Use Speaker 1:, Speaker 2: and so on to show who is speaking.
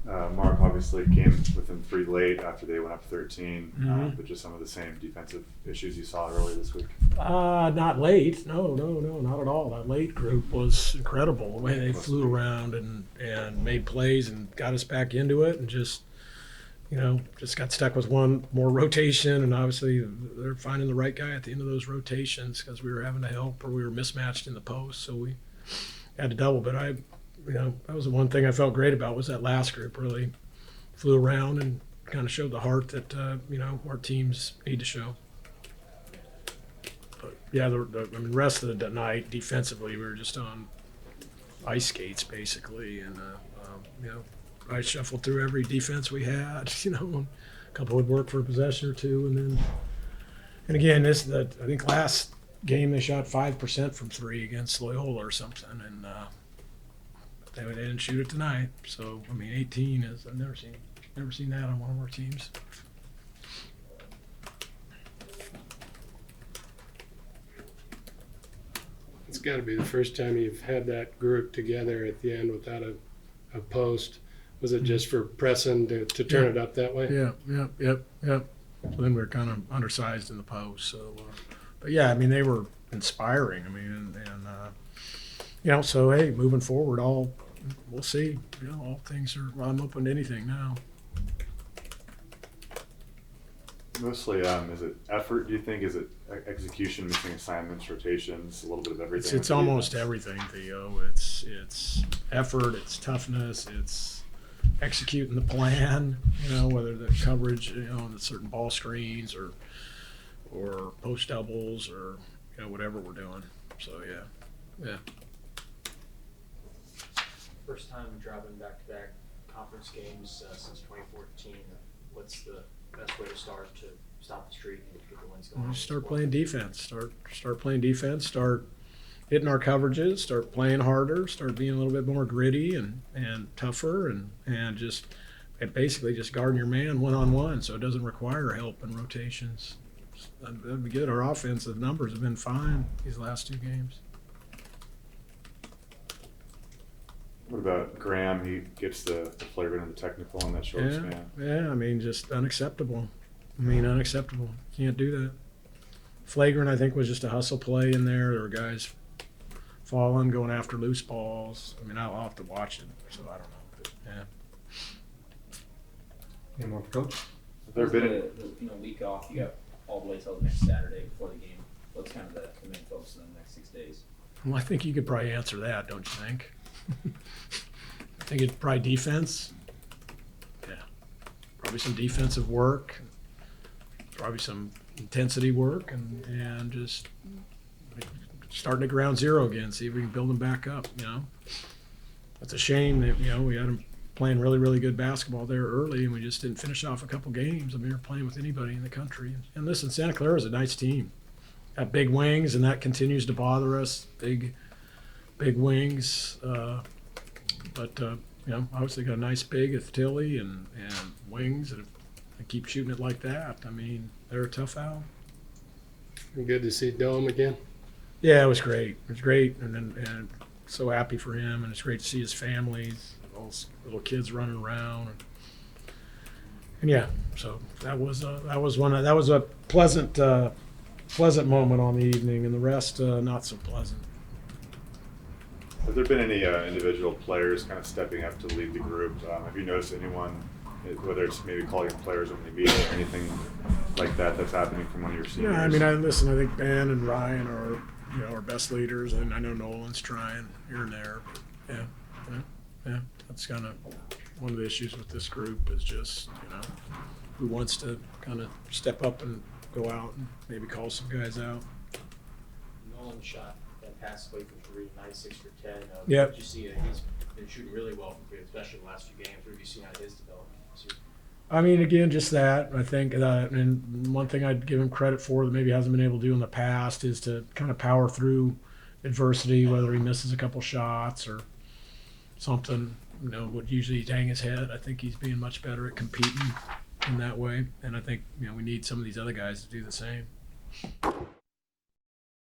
Speaker 1: Mark obviously came within 3 late after they went up 13, but just some of the same defensive issues you saw early this week.
Speaker 2: Not late. No, not at all. That late group was incredible. The way they flew around and made plays and got us back into it, and just got stuck with one more rotation. And obviously they're finding the right guy at the end of those rotations because we were having to help or we were mismatched in the post, so we had to double. But that was the one thing I felt great about was that last group really flew around and kind of showed the heart that our teams need to show. But yeah, the rest of the night defensively we were just on ice skates basically, and I shuffled through every defense we had. A couple would work for a possession or two, and again I think last game they shot 5% from 3 against Loyola or something, and they didn't shoot it tonight. So 18 is I've never seen that on one of our teams.
Speaker 3: It's got to be the first time you've had that group together at the end without a post. Was it just for pressing to turn it up that way?
Speaker 2: Yep. So then we were kind of undersized in the post. So, but yeah, they were inspiring. So hey, moving forward, we'll see. All things are. I'm open to anything now.
Speaker 1: Mostly, is it effort? Do you think? Is it execution, missing assignments, rotations, a little bit of everything?
Speaker 2: It's almost everything, Theo. It's effort. It's toughness. It's executing the plan. Whether the coverage, on the certain ball screens or post doubles or whatever we're doing. So yeah.
Speaker 4: First time dropping back-to-back conference games since 2014. What's the best way to start to stop the streak and get the wins going?
Speaker 2: Start playing defense. Start playing defense. Start hitting our coverages. Start playing harder. Start being a little bit more gritty and tougher and just basically just guarding your man one-on-one, so it doesn't require help and rotations. That'd be good. Our offensive numbers have been fine these last 2 games.
Speaker 1: What about Graham? He gets the flagrant and the technical on that short span.
Speaker 2: Yeah, just unacceptable. Unacceptable. Can't do that. Flagrant, I think, was just a hustle play in there. There were guys falling, going after loose balls. I'll have to watch it, so I don't know. But, yeah.
Speaker 5: Any more for Coach?
Speaker 1: Have there been
Speaker 6: the week off? You got all the way till the next Saturday before the game. What's kind of the main focus in the next 6 days?
Speaker 2: Well, I think you could probably answer that, don't you think? I think it's probably defense. Yeah. Probably some defensive work. Probably some intensity work and just starting at ground zero again, see if we can build them back up, That's a shame that, we had them playing really, really good basketball there early and we just didn't finish off a couple games. We're playing with anybody in the country. And listen, Santa Clara is a nice team. Got big wings, and that continues to bother us. Big wings. Obviously got a nice big at Tilly and wings. And if they keep shooting it like that, they're a tough out.
Speaker 3: Good to see Dome again.
Speaker 2: Yeah, it was great. And so happy for him, and it's great to see his family, all those little kids running around. And yeah, so that was a pleasant moment on the evening, and the rest not so pleasant.
Speaker 1: Have there been any individual players kind of stepping up to lead the group? Have you noticed anyone, whether it's maybe calling up players when they meet or anything like that's happening from one of your seniors?
Speaker 2: Yeah, I think Ben and Ryan are our best leaders, and I know Nolan's trying here and there. But yeah, that's kind of one of the issues with this group is just who wants to kind of step up and go out and maybe call some guys out.
Speaker 4: Nolan shot that pass away from 3, 9, 6 for 10.
Speaker 2: Yeah.
Speaker 4: Did you see it? He's been shooting really well from 3, especially in the last few games. What have you seen out of his development?
Speaker 2: Again, just that. I think, and one thing I'd give him credit for that maybe hasn't been able to do in the past is to kind of power through adversity, whether he misses a couple shots or something, would usually hang his head. I think he's being much better at competing in that way. And I think, we need some of these other guys to do the same.